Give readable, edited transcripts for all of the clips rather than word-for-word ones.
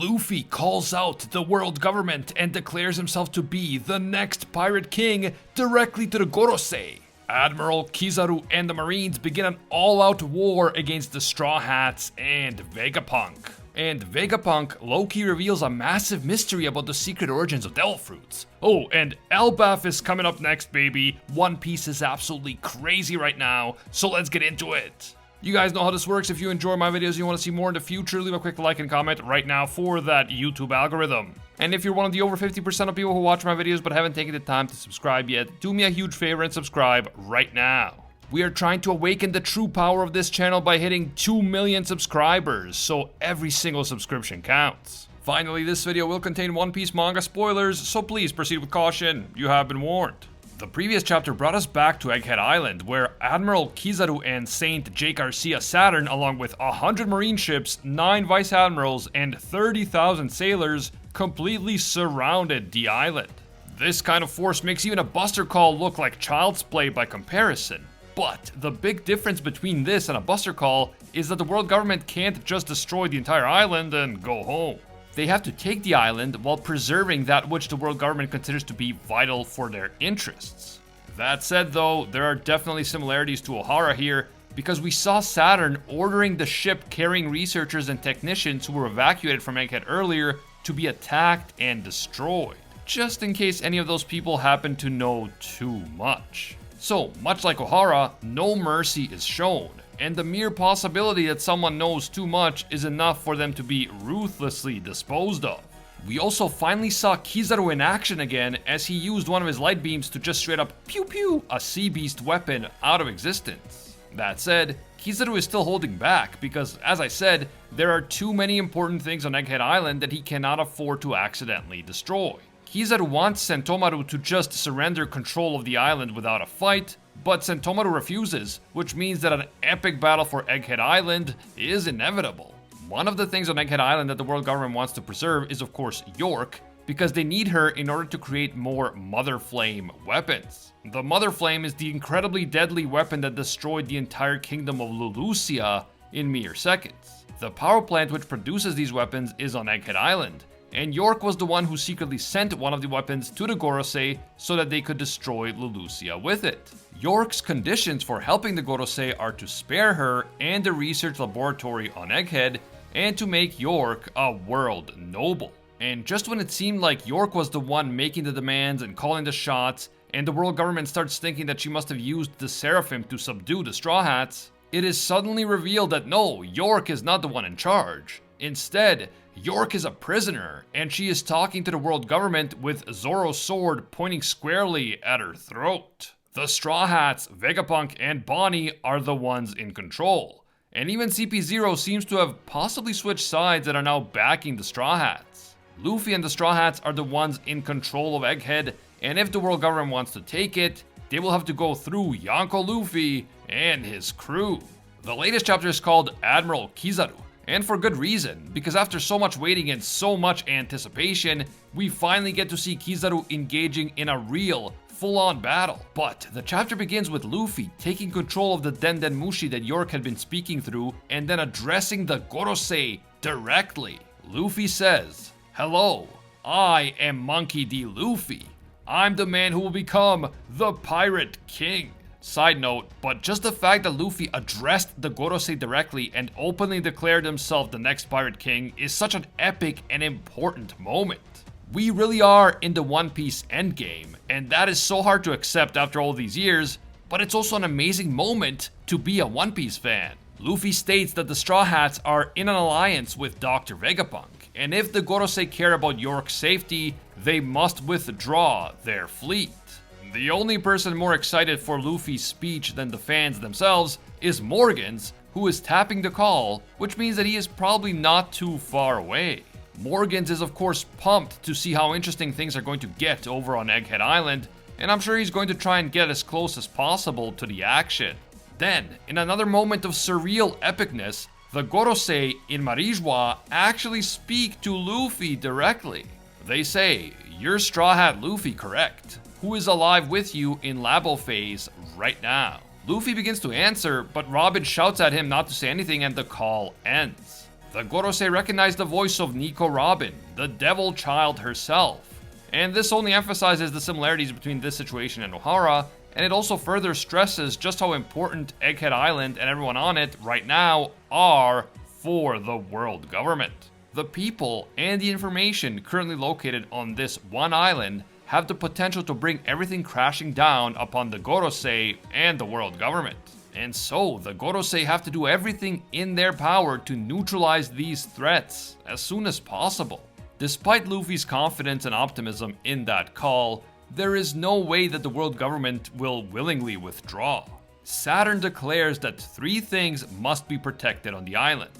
Luffy calls out the world government and declares himself to be the next pirate king directly to the Gorosei. Admiral Kizaru and the Marines begin an all-out war against the Straw Hats and Vegapunk. And Vegapunk low-key reveals a massive mystery about the secret origins of devil fruits. Oh, and Elbaf is coming up next, baby. One Piece is absolutely crazy right now, so let's get into it. You guys know how this works. If you enjoy my videos and you want to see more in the future, leave a quick like and comment right now for that YouTube algorithm. And if you're one of the over 50% of people who watch my videos but haven't taken the time to subscribe yet, do me a huge favor and subscribe right now. We are trying to awaken the true power of this channel by hitting 2 million subscribers, so every single subscription counts. Finally, this video will contain One Piece manga spoilers, so please proceed with caution. You have been warned. The previous chapter brought us back to Egghead Island, where Admiral Kizaru and Saint J. Garcia Saturn, along with 100 marine ships, 9 vice admirals, and 30,000 sailors, completely surrounded the island. This kind of force makes even a buster call look like child's play by comparison. But the big difference between this and a buster call is that the world government can't just destroy the entire island and go home. They have to take the island while preserving that which the world government considers to be vital for their interests. That said though, there are definitely similarities to Ohara here, because we saw Saturn ordering the ship carrying researchers and technicians who were evacuated from Egghead earlier to be attacked and destroyed, just in case any of those people happen to know too much. So, much like Ohara, no mercy is shown, and the mere possibility that someone knows too much is enough for them to be ruthlessly disposed of. We also finally saw Kizaru in action again, as he used one of his light beams to just straight up pew pew a sea beast weapon out of existence. That said, Kizaru is still holding back because, as I said, there are too many important things on Egghead Island that he cannot afford to accidentally destroy. Kizaru wants Sentomaru to just surrender control of the island without a fight, but Sentomaru refuses, which means that an epic battle for Egghead Island is inevitable. One of the things on Egghead Island that the world government wants to preserve is of course York, because they need her in order to create more Mother Flame weapons. The Mother Flame is the incredibly deadly weapon that destroyed the entire kingdom of Lulusia in mere seconds. The power plant which produces these weapons is on Egghead Island, and York was the one who secretly sent one of the weapons to the Gorosei so that they could destroy Lulusia with it. York's conditions for helping the Gorosei are to spare her and the research laboratory on Egghead, and to make York a world noble. And just when it seemed like York was the one making the demands and calling the shots, and the world government starts thinking that she must have used the Seraphim to subdue the Straw Hats, it is suddenly revealed that no, York is not the one in charge. Instead, York is a prisoner, and she is talking to the world government with Zoro's sword pointing squarely at her throat. The Straw Hats, Vegapunk, and Bonnie are the ones in control, and even CP0 seems to have possibly switched sides and are now backing the Straw Hats. Luffy and the Straw Hats are the ones in control of Egghead, and if the world government wants to take it, they will have to go through Yonko Luffy and his crew. The latest chapter is called Admiral Kizaru, and for good reason, because after so much waiting and so much anticipation, we finally get to see Kizaru engaging in a real, full-on battle. But the chapter begins with Luffy taking control of the Denden Mushi that York had been speaking through, and then addressing the Gorosei directly. Luffy says, "Hello, I am Monkey D. Luffy. I'm the man who will become the Pirate King." Side note, but just the fact that Luffy addressed the Gorosei directly and openly declared himself the next Pirate King is such an epic and important moment. We really are in the One Piece endgame, and that is so hard to accept after all these years, but it's also an amazing moment to be a One Piece fan. Luffy states that the Straw Hats are in an alliance with Dr. Vegapunk, and if the Gorosei care about York's safety, they must withdraw their fleet. The only person more excited for Luffy's speech than the fans themselves is Morgans, who is tapping the call, which means that he is probably not too far away. Morgans is of course pumped to see how interesting things are going to get over on Egghead Island, and I'm sure he's going to try and get as close as possible to the action. Then, in another moment of surreal epicness, the Gorosei in Marijua actually speak to Luffy directly. They say, "You're Straw Hat Luffy, correct? Who is alive with you in Labo phase right now?" Luffy begins to answer, but Robin shouts at him not to say anything and the call ends. The Gorosei recognize the voice of Nico Robin, the Devil Child herself. And this only emphasizes the similarities between this situation and Ohara, and it also further stresses just how important Egghead Island and everyone on it right now are for the world government. The people and the information currently located on this one island have the potential to bring everything crashing down upon the Gorosei and the world government. And so, the Gorosei have to do everything in their power to neutralize these threats as soon as possible. Despite Luffy's confidence and optimism in that call, there is no way that the world government will willingly withdraw. Saturn declares that 3 things must be protected on the island: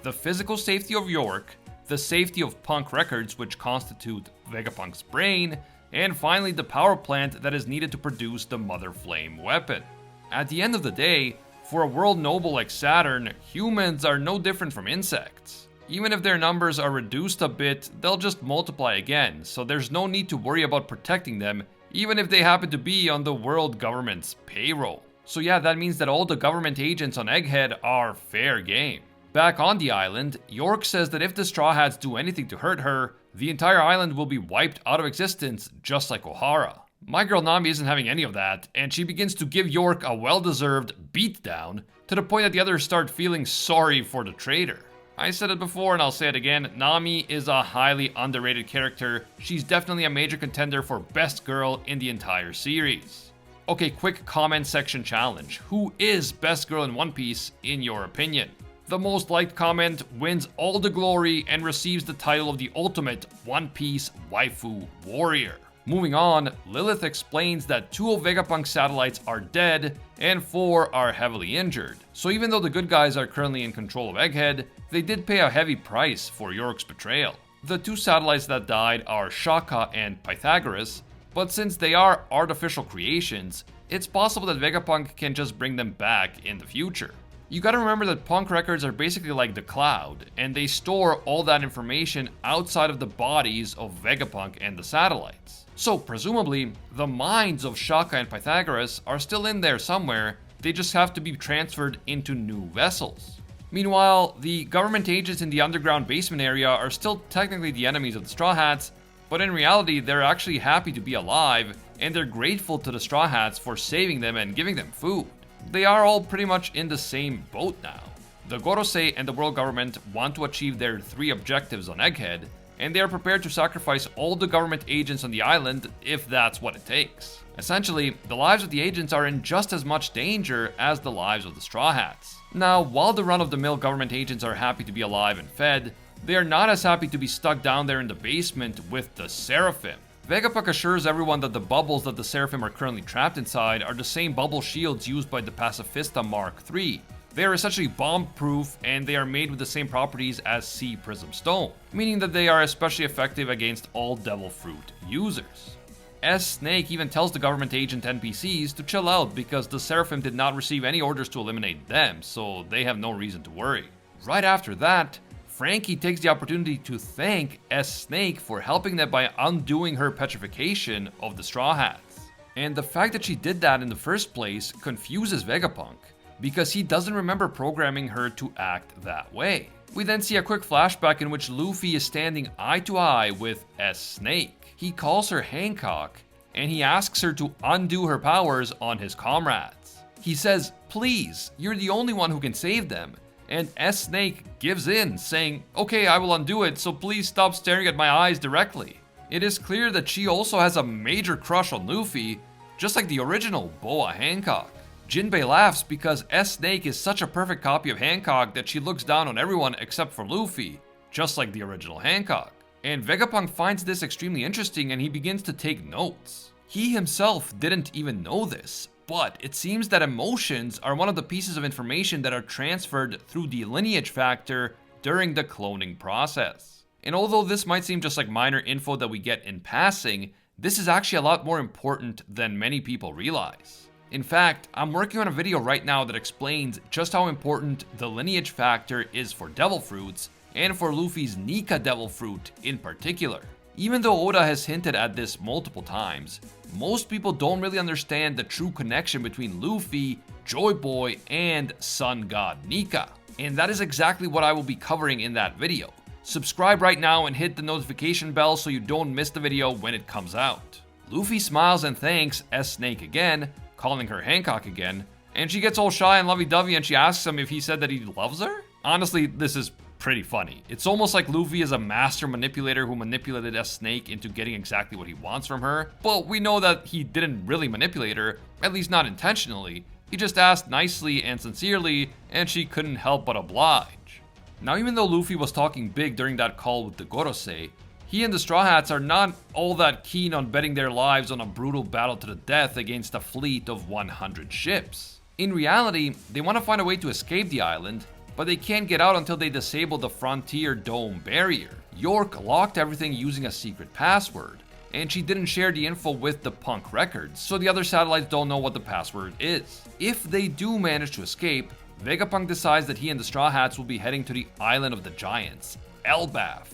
the physical safety of York, the safety of Punk records which constitute Vegapunk's brain, and finally the power plant that is needed to produce the Mother Flame weapon. At the end of the day, for a world noble like Saturn, humans are no different from insects. Even if their numbers are reduced a bit, they'll just multiply again, so there's no need to worry about protecting them, even if they happen to be on the world government's payroll. So yeah, that means that all the government agents on Egghead are fair game. Back on the island, York says that if the Straw Hats do anything to hurt her, the entire island will be wiped out of existence, just like Ohara. My girl Nami isn't having any of that, and she begins to give York a well-deserved beatdown, to the point that the others start feeling sorry for the traitor. I said it before and I'll say it again, Nami is a highly underrated character. She's definitely a major contender for best girl in the entire series. Okay, quick comment section challenge. Who is best girl in One Piece in your opinion? The most liked comment wins all the glory and receives the title of the ultimate One Piece waifu warrior. Moving on, Lilith explains that 2 of Vegapunk's satellites are dead and 4 are heavily injured. So even though the good guys are currently in control of Egghead, they did pay a heavy price for York's betrayal. The 2 satellites that died are Shaka and Pythagoras, but since they are artificial creations, it's possible that Vegapunk can just bring them back in the future. You gotta remember that Punk records are basically like the cloud, and they store all that information outside of the bodies of Vegapunk and the satellites. So presumably, the minds of Shaka and Pythagoras are still in there somewhere, they just have to be transferred into new vessels. Meanwhile, the government agents in the underground basement area are still technically the enemies of the Straw Hats, but in reality they're actually happy to be alive, and they're grateful to the Straw Hats for saving them and giving them food. They are all pretty much in the same boat now. The Gorosei and the world government want to achieve their 3 objectives on Egghead, and they are prepared to sacrifice all the government agents on the island if that's what it takes. Essentially, the lives of the agents are in just as much danger as the lives of the Straw Hats. Now, while the run-of-the-mill government agents are happy to be alive and fed, they are not as happy to be stuck down there in the basement with the Seraphim. Vegapunk assures everyone that the bubbles that the Seraphim are currently trapped inside are the same bubble shields used by the Pacifista Mark III. They are essentially bomb-proof, and they are made with the same properties as Sea Prism Stone, meaning that they are especially effective against all Devil Fruit users. S-Snake even tells the government agent NPCs to chill out because the Seraphim did not receive any orders to eliminate them, so they have no reason to worry. Right after that, Frankie takes the opportunity to thank S-Snake for helping them by undoing her petrification of the Straw Hats. And the fact that she did that in the first place confuses Vegapunk, because he doesn't remember programming her to act that way. We then see a quick flashback in which Luffy is standing eye to eye with S-Snake. He calls her Hancock, and he asks her to undo her powers on his comrades. He says, "Please, you're the only one who can save them." And S-Snake gives in, saying, "Okay, I will undo it, so please stop staring at my eyes directly." It is clear that she also has a major crush on Luffy, just like the original Boa Hancock. Jinbei laughs because S-Snake is such a perfect copy of Hancock that she looks down on everyone except for Luffy, just like the original Hancock. And Vegapunk finds this extremely interesting and he begins to take notes. He himself didn't even know this, but it seems that emotions are one of the pieces of information that are transferred through the lineage factor during the cloning process. And although this might seem just like minor info that we get in passing, this is actually a lot more important than many people realize. In fact, I'm working on a video right now that explains just how important the lineage factor is for Devil Fruits, and for Luffy's Nika Devil Fruit in particular. Even though Oda has hinted at this multiple times, most people don't really understand the true connection between Luffy, Joy Boy, and Sun God Nika. and that is exactly what I will be covering in that video. Subscribe right now and hit the notification bell so you don't miss the video when it comes out. Luffy smiles and thanks S-Snake again, calling her Hancock again, and she gets all shy and lovey-dovey and she asks him if he said that he loves her? Honestly, this is pretty funny. It's almost like Luffy is a master manipulator who manipulated S-Snake into getting exactly what he wants from her, but we know that he didn't really manipulate her, at least not intentionally. He just asked nicely and sincerely, and she couldn't help but oblige. Now, even though Luffy was talking big during that call with the Gorosei, he and the Straw Hats are not all that keen on betting their lives on a brutal battle to the death against a fleet of 100 ships. In reality, they want to find a way to escape the island, but they can't get out until they disable the Frontier Dome barrier. York locked everything using a secret password, and she didn't share the info with the Punk records, so the other satellites don't know what the password is. If they do manage to escape, Vegapunk decides that he and the Straw Hats will be heading to the Island of the Giants, Elbaf.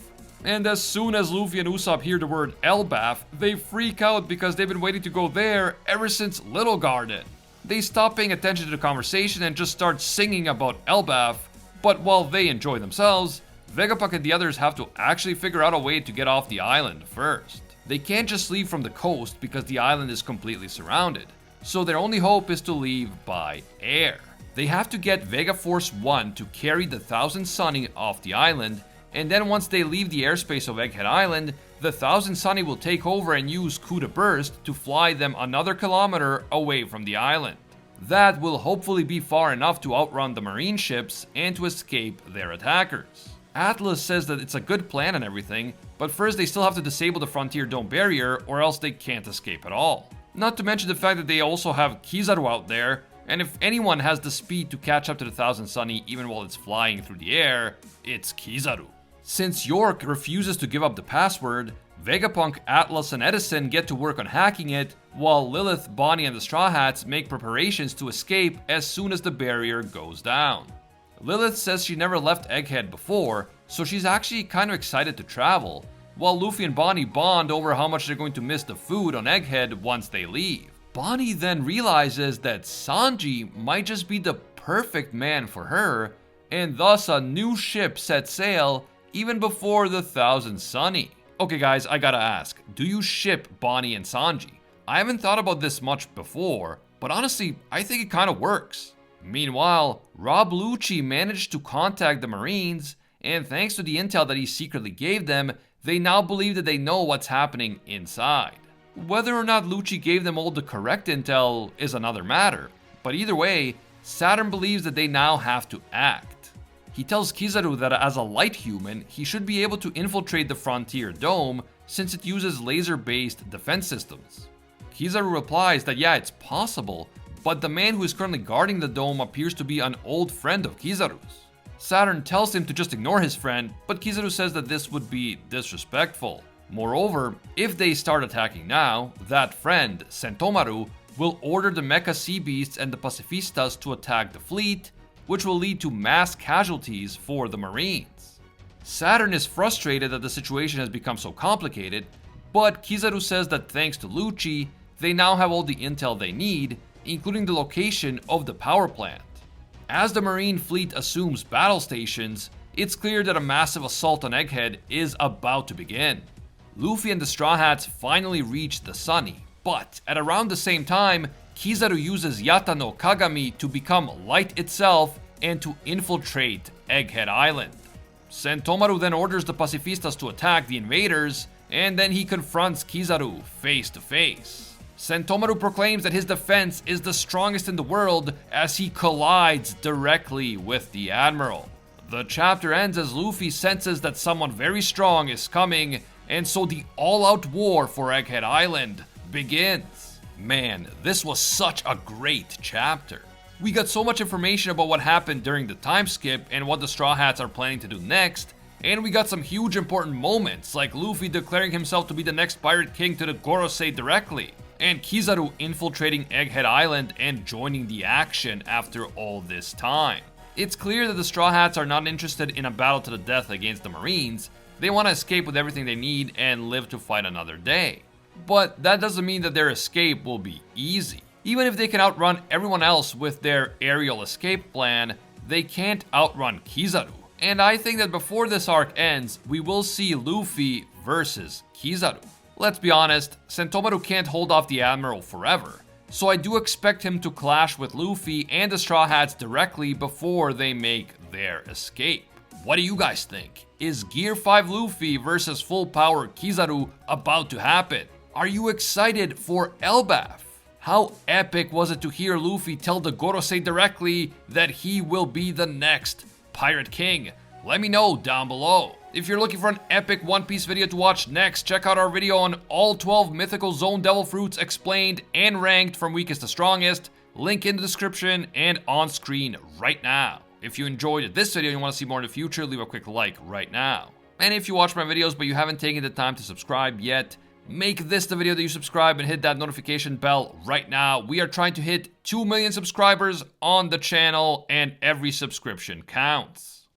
And as soon as Luffy and Usopp hear the word Elbaf, they freak out because they've been waiting to go there ever since Little Garden. They stop paying attention to the conversation and just start singing about Elbaf, but while they enjoy themselves, Vegapunk and the others have to actually figure out a way to get off the island first. They can't just leave from the coast because the island is completely surrounded, so their only hope is to leave by air. They have to get Vega Force 1 to carry the Thousand Sunny off the island, and then once they leave the airspace of Egghead Island, the Thousand Sunny will take over and use Coup de Burst to fly them another kilometer away from the island. That will hopefully be far enough to outrun the marine ships and to escape their attackers. Atlas says that it's a good plan and everything, but first they still have to disable the Frontier Dome barrier or else they can't escape at all. Not to mention the fact that they also have Kizaru out there, and if anyone has the speed to catch up to the Thousand Sunny even while it's flying through the air, it's Kizaru. Since York refuses to give up the password, Vegapunk, Atlas, and Edison get to work on hacking it, while Lilith, Bonnie, and the Straw Hats make preparations to escape as soon as the barrier goes down. Lilith says she never left Egghead before, so she's actually kind of excited to travel, while Luffy and Bonnie bond over how much they're going to miss the food on Egghead once they leave. Bonnie then realizes that Sanji might just be the perfect man for her, and thus a new ship sets sail even before the Thousand Sunny. Okay guys, I gotta ask, do you ship Bonnie and Sanji? I haven't thought about this much before, but honestly, I think it kind of works. Meanwhile, Rob Lucci managed to contact the Marines, and thanks to the intel that he secretly gave them, they now believe that they know what's happening inside. Whether or not Lucci gave them all the correct intel is another matter, but either way, Saturn believes that they now have to act. He tells Kizaru that as a light human, he should be able to infiltrate the Frontier Dome since it uses laser-based defense systems. Kizaru replies that yeah, it's possible, but the man who is currently guarding the dome appears to be an old friend of Kizaru's. Saturn tells him to just ignore his friend, but Kizaru says that this would be disrespectful. Moreover, if they start attacking now, that friend, Sentomaru, will order the Mecha Sea Beasts and the Pacifistas to attack the fleet, which will lead to mass casualties for the Marines. Saturn is frustrated that the situation has become so complicated, but Kizaru says that thanks to Lucci, they now have all the intel they need, including the location of the power plant. As the Marine fleet assumes battle stations, it's clear that a massive assault on Egghead is about to begin. Luffy and the Straw Hats finally reach the Sunny, but at around the same time, Kizaru uses Yata no Kagami to become light itself and to infiltrate Egghead Island. Sentomaru then orders the Pacifistas to attack the invaders, and then he confronts Kizaru face to face. Sentomaru proclaims that his defense is the strongest in the world as he collides directly with the Admiral. The chapter ends as Luffy senses that someone very strong is coming, and so the all-out war for Egghead Island begins. Man, this was such a great chapter. We got so much information about what happened during the time skip and what the Straw Hats are planning to do next, and we got some huge important moments like Luffy declaring himself to be the next Pirate King to the Gorosei directly, and Kizaru infiltrating Egghead Island and joining the action after all this time. It's clear that the Straw Hats are not interested in a battle to the death against the Marines. They want to escape with everything they need and live to fight another day. But that doesn't mean that their escape will be easy. Even if they can outrun everyone else with their aerial escape plan, they can't outrun Kizaru. And I think that before this arc ends, we will see Luffy versus Kizaru. Let's be honest, Sentomaru can't hold off the Admiral forever, so I do expect him to clash with Luffy and the Straw Hats directly before they make their escape. What do you guys think? Is Gear 5 Luffy versus full power Kizaru about to happen? Are you excited for Elbaf? How epic was it to hear Luffy tell the Gorosei directly that he will be the next Pirate King? Let me know down below. If you're looking for an epic One Piece video to watch next, check out our video on all 12 mythical zone devil fruits explained and ranked from weakest to strongest. Link in the description and on screen right now. If you enjoyed this video and you want to see more in the future, leave a quick like right now. And if you watch my videos but you haven't taken the time to subscribe yet, make this the video that you subscribe and hit that notification bell right now. We are trying to hit 2 million subscribers on the channel and every subscription counts.